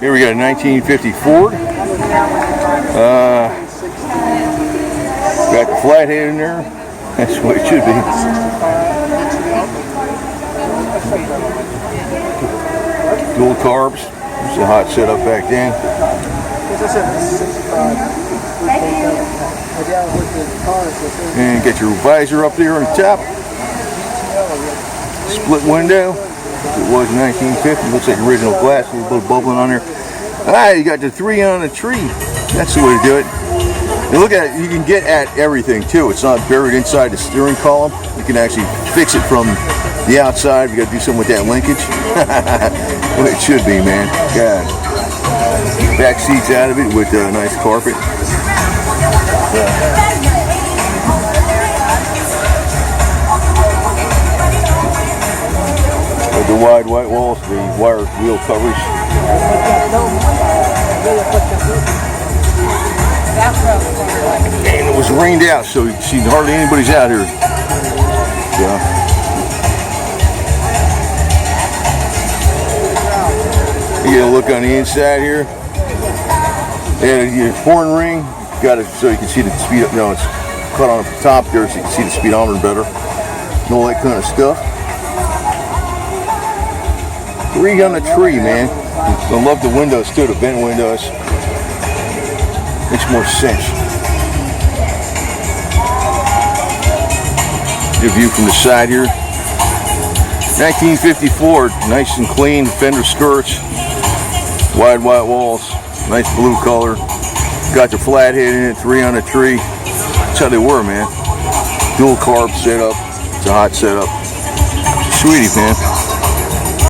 Here we got a 1950 Ford. Got the flathead in there. That's what it should be. Dual carbs. It's a hot setup back then. And get your visor up there on the top. Split window. It was 1950. Looks like original glass. A little bubbling on there. You got the 3 on a tree. That's the way to do it. And look at it. You can get at everything too. It's not buried inside the steering column. You can actually fix it from the outside. You got to do something with that linkage. Well, it should be, man. God. Back seats out of it with a nice carpet. With the wide white walls, the wire wheel covers. And it was rained out, so you see hardly anybody's out here. You get a look on the inside here. And your horn ring, got it so you can see the speed. No, it's cut on the top there, so you can see the speedometer better. And all that kind of stuff. 3 on the tree, man. I love the windows too, the bent windows. Makes more sense. The view from the side here. 1954, nice and clean, fender skirts, wide white walls, nice blue color. Got the flathead in it, 3 on the tree. That's how they were, man. Dual carb setup. It's a hot setup. Sweetie, man.